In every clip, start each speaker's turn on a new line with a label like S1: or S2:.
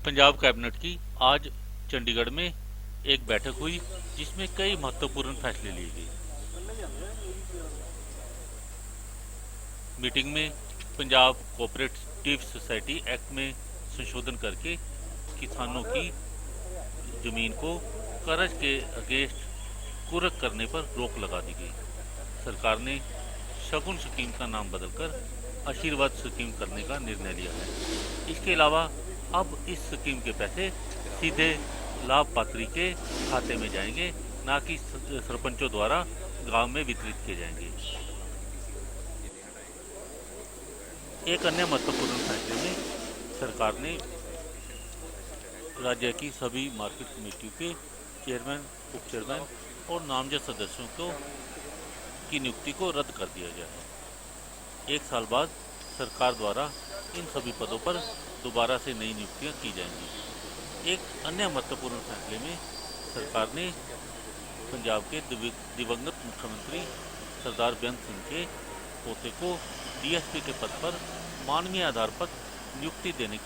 S1: Punjab cabinet की आज चंडीगढ़ में एक बैठक हुई जिसमें कई महत्वपूर्ण फैसले लिए गए। मीटिंग में पंजाब कोऑपरेटिव सोसाइटी एक्ट में संशोधन करके किसानों की जमीन को कर्ज के अगेंस्ट कुर्क करने पर रोक लगा दी गई। सरकार ने शगुन स्कीम का नाम बदलकर आशीर्वाद स्कीम करने का निर्णय लिया है। इसके अलावा अब इस स्कीम के पैसे सीधे लाभपात्री के खाते में जाएंगे, ना कि सरपंचों द्वारा गांव में वितरित किए जाएंगे। एक अन्य महत्वपूर्ण फैसले में सरकार ने राज्य की सभी मार्केट कमेटियों के चेयरमैन, उप चेयरमैन और नामजद सदस्यों की नियुक्ति को रद्द कर दिया गया है। एक साल बाद सरकार द्वारा इन सभी पदों पर दोबारा से नई नियुक्तियां की जाएंगी। एक अन्य महत्वपूर्ण फैसले में सरकार ने पंजाब के दिवंगत मुख्यमंत्री सरदार बेअंत सिंह के पोते को डीएसपी के पद पर मानवीय आधार पर नियुक्ति देने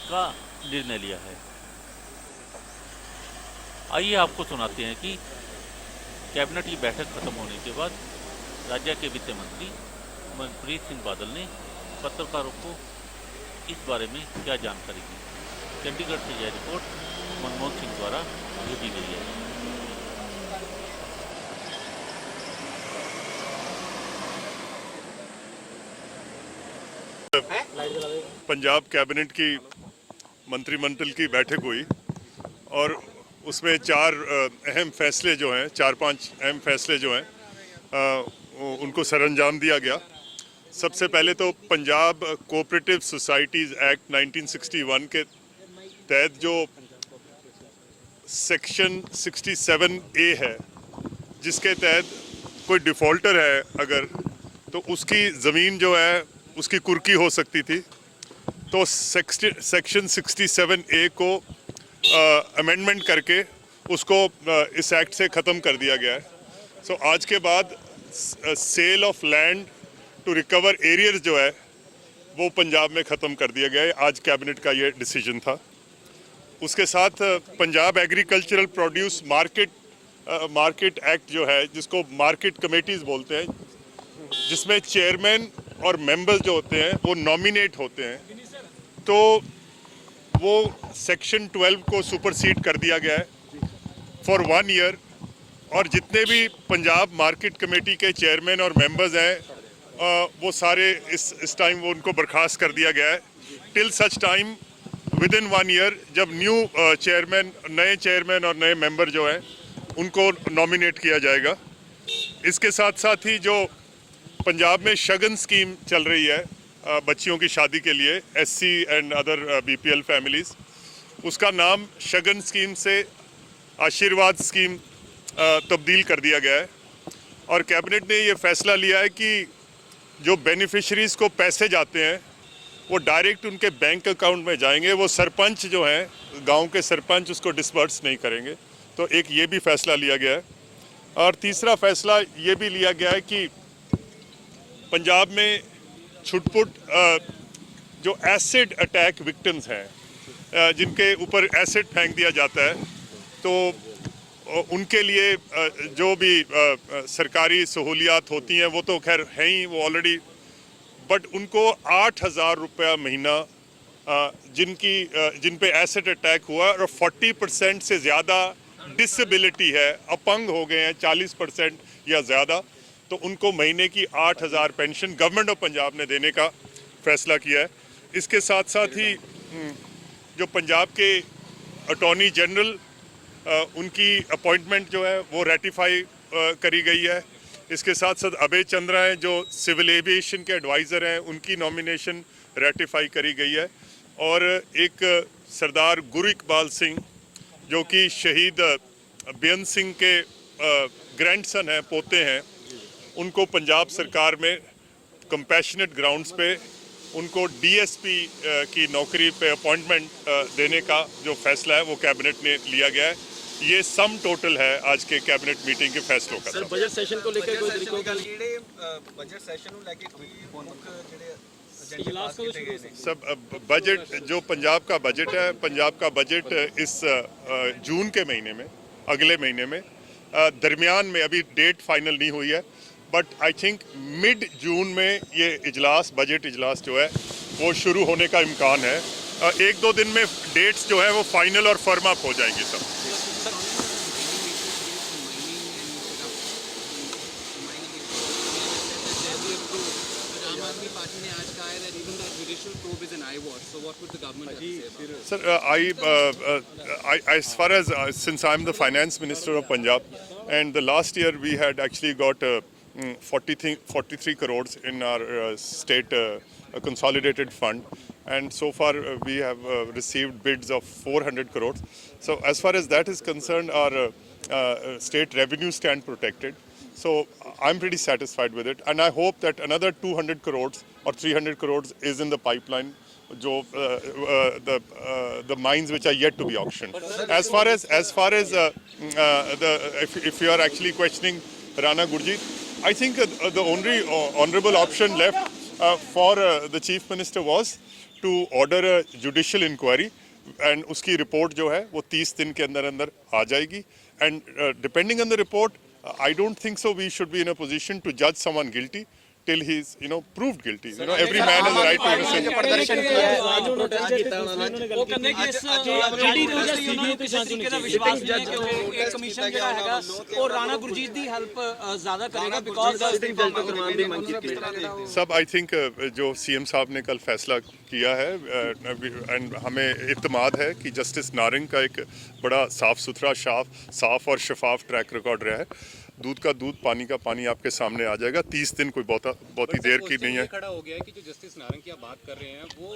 S1: का निर्णय लिया है। आइए आपको सुनाते हैं कि कैबिनेट की बैठक खत्म होने के बाद राज्य के वित्त मंत्री मनप्रीत सिंह बादल ने पत्रकारों को इस बारे में क्या जानकारी दी। चंडीगढ़ से यह रिपोर्ट मनमोहन सिंह द्वारा भेजी गई है।
S2: पंजाब कैबिनेट की मंत्रिमंडल की बैठक हुई और उसमें चार पांच अहम फैसले जो हैं उनको सरअंजाम दिया गया। सबसे पहले तो पंजाब कोऑपरेटिव सोसाइटीज़ एक्ट 1961 के तहत जो सेक्शन 67A है, जिसके तहत कोई डिफ़ॉल्टर है अगर, तो उसकी ज़मीन जो है उसकी कुर्की हो सकती थी। तो सेक्शन 67A को अमेंडमेंट करके उसको इस एक्ट से ख़त्म कर दिया गया है। सो आज के बाद sale of land to recover arrears जो है वो पंजाब में ख़त्म कर दिया गया है। आज कैबिनेट का ये डिसीजन था। उसके साथ Punjab agricultural produce market act जो है, जिसको मार्केट कमेटीज़ बोलते हैं, जिसमें चेयरमैन और मेंबर्स जो होते हैं वो नॉमिनेट होते हैं, तो वो सेक्शन 12 को सुपरसीड कर दिया गया है फॉर 1 ईयर। और जितने भी पंजाब मार्केट कमेटी के चेयरमैन और मेंबर्स हैं वो सारे इस टाइम वो उनको बर्खास्त कर दिया गया है till such time with in 1 year, जब नए चेयरमैन और नए मेंबर जो हैं उनको नॉमिनेट किया जाएगा। इसके साथ साथ ही जो पंजाब में शगन स्कीम चल रही है बच्चियों की शादी के लिए, SC and other BPL families, उसका नाम शगन स्कीम से आशीर्वाद स्कीम तब्दील कर दिया गया है। और कैबिनेट ने ये फैसला लिया है कि जो बेनिफिशरीज़ को पैसे जाते हैं वो डायरेक्ट उनके बैंक अकाउंट में जाएंगे। वो सरपंच जो हैं, गांव के सरपंच, उसको डिस्बर्स नहीं करेंगे। तो एक ये भी फैसला लिया गया है। और तीसरा फैसला ये भी लिया गया है कि पंजाब में छुटपुट जो एसिड अटैक विक्टिम्स हैं, जिनके ऊपर एसिड फेंक दिया जाता है, तो उनके लिए जो भी सरकारी सहूलियात होती हैं वो तो खैर हैं ही, वो ऑलरेडी, बट उनको 8,000 रुपया महीना जिन पे एसिड अटैक हुआ और 40% से ज़्यादा डिसेबिलिटी है, अपंग हो गए हैं 40% या ज़्यादा, तो उनको महीने की 8,000 पेंशन गवर्नमेंट ऑफ पंजाब ने देने का फैसला किया है। इसके साथ साथ ही जो पंजाब के अटॉर्नी जनरल, उनकी अपॉइंटमेंट जो है वो रेटिफाई करी गई है। इसके साथ साथ अभय चंद्रा हैं जो सिविल एविएशन के एडवाइज़र हैं, उनकी नॉमिनेशन रेटिफाई करी गई है। और एक सरदार गुरु इकबाल सिंह जो कि शहीद बेअंत सिंह के ग्रैंडसन हैं, पोते हैं, उनको पंजाब सरकार में कंपैशनेट ग्राउंड्स पे उनको डीएसपी की नौकरी पे अपॉइंटमेंट देने का जो फैसला है वो कैबिनेट ने लिया गया है। ये सम टोटल है आज के कैबिनेट मीटिंग के फैसलों का।
S3: सर, बजट सेशन को लेकर कोई तरीकों का बजट सेशन ਨੂੰ ਲੈ ਕੇ ਕੋਈ ਪ੍ਰਮੁੱਖ ਜਿਹੜੇ इजलास कब शुरू हो सकता
S2: सब बजट जो पंजाब का बजट है, पंजाब का बजट इस जून के महीने में, अगले महीने में दरमियान में, अभी डेट फाइनल नहीं हुई है, बट आई थिंक मिड जून में ये इजलास, बजट इजलास जो है वो शुरू होने का इम्कान है। एक दो दिन में डेट्स जो है वो फाइनल और फर्म अप हो जाएंगी सब।
S4: आम आदमी पार्टी ने आज कहा है that even the judicial probe is an eyewash. So what would the government have to say about it?
S2: Sir, as far as since I'm the finance minister of Punjab, and the last year we had actually got 43 crores in our state consolidated fund, and so far we have received bids of 400 crores. So as far as that is concerned, our state revenue stand protected. So I'm pretty satisfied with it, and I hope that another 200 crores or 300 crores is in the pipeline. The mines which are yet to be auctioned. As far as if you are actually questioning Rana Gurjeet, I think the only honourable option left for the chief minister was to order a judicial inquiry, and उसकी report जो है वो 30 दिन के अंदर अंदर आ जाएगी, and depending on the report, I don't think so we should be in a position to judge someone guilty till he's proved guilty. Every man has a right to innocence.
S3: प्रदर्शन किया है, प्रोटेस्ट ਕੀਤਾ ਉਹਨਾਂ ਨੇ ਉਹ ਕਹਿੰਦੇ ਕਿ ਇਸ ਜਿਹੜੀ ਨਿਊਜ਼ ਸੀ ਉਹਨਾਂ ਨੂੰ ਕਿਸੇ ਤਰੀਕੇ ਦਾ ਵਿਸ਼ਵਾਸ ਨਹੀਂ ਹੈ ਕਿ ਉਹ ਇੱਕ ਕਮਿਸ਼ਨ ਜਿਹੜਾ ਹੈਗਾ ਉਹ ਰਾਣਾ ਗੁਰਜੀਤ ਦੀ ਹੈਲਪ ਜ਼ਿਆਦਾ ਕਰੇਗਾ ਬਿਕॉज
S2: सब आई थिंक जो सीएम साहब ने कल फैसला किया है, एंड हमें इत्मीनान है कि जस्टिस नारंग का एक बड़ा साफ सुथरा साफ और शफाफ ट्रैक रिकॉर्ड रहा है। दूध का दूध, पानी का पानी आपके सामने आ जाएगा। 30 दिन कोई बहुत ही देर की नहीं है।
S4: खड़ा हो गया है कि जो जस्टिस नारंग की आप बात कर रहे हैं वो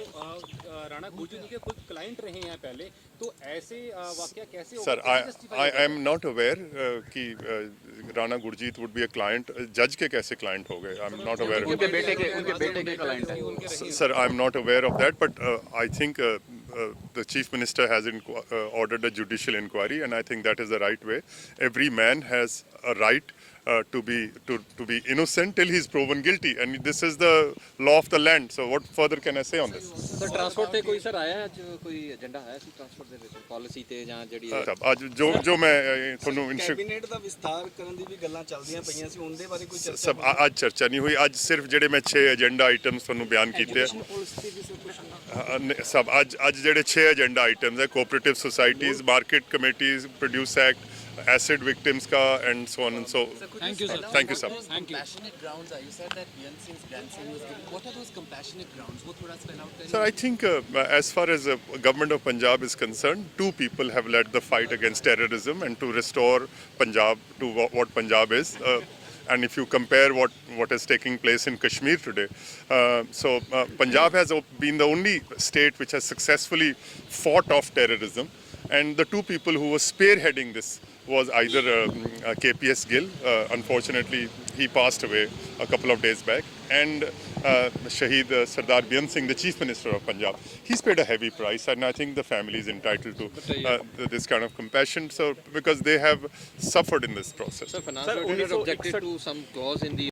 S4: राणा गुरजीत के खुद क्लाइंट रहे हैं पहले, तो ऐसे वाकया कैसे होगा?
S2: Sir, I am not aware कि Rana Gurjeet would be a client. जज के कैसे क्लाइंट हो गए? I am not aware.
S4: उनके बेटे के क्लाइंट हैं।
S2: Sir, I'm not aware of that, but I think the Chief Minister has ordered a judicial inquiry, and I think that is the right way. Every man has a right to be innocent till he's proven guilty, and this is the law of the land. So what further can I say on this?
S5: Sir transport ਤੇ ਕੋਈ sir ਆਇਆ ਅੱਜ ਕੋਈ agenda ਆਇਆ ਸੀ transport ਦੇ ਵਿੱਚ policy ਤੇ ਜਾਂ ਜਿਹੜੀ
S2: ਅੱਜ ਜੋ ਮੈਂ ਤੁਹਾਨੂੰ
S6: ਕੈਬਨਿਟ ਦਾ ਵਿਸਥਾਰ ਕਰਨ ਦੀ ਵੀ ਗੱਲਾਂ ਚੱਲਦੀਆਂ ਪਈਆਂ ਸੀ, ਉਹਦੇ ਬਾਰੇ ਕੋਈ ਚਰਚਾ
S2: ਸਭ ਅੱਜ ਚਰਚਾ ਨਹੀਂ ਹੋਈ। ਅੱਜ ਸਿਰਫ ਜਿਹੜੇ ਮੈਂ 6 ਏਜੰਡਾ ਆਈਟਮਸ ਤੁਹਾਨੂੰ ਬਿਆਨ ਕੀਤੇ ਸਭ ਅੱਜ ਜਿਹੜੇ 6 ਏਜੰਡਾ ਆਈਟਮਸ ਹੈ, cooperative societies, market committees, produce act, acid victims का, and so on and so.
S3: Thank you sir.
S2: Thank you sir.
S4: Compassionate grounds, you said that Beant Singh's grandson was given. What are those compassionate grounds? वो थोड़ा spell out करें।
S2: Sir, I think as far as the government of Punjab is concerned, two people have led the fight against terrorism and to restore Punjab to what Punjab is. And if you compare what is taking place in Kashmir today, Punjab has been the only state which has successfully fought off terrorism, and the two people who were spearheading this was either KPS Gill, unfortunately he passed away a couple of days back, and Shaheed Sardar Beant Singh, the Chief Minister of Punjab. He's paid a heavy price, and I think the family is entitled to this kind of compassion, so because they have suffered in this process.
S5: Sir finance auditor objected to some clause in the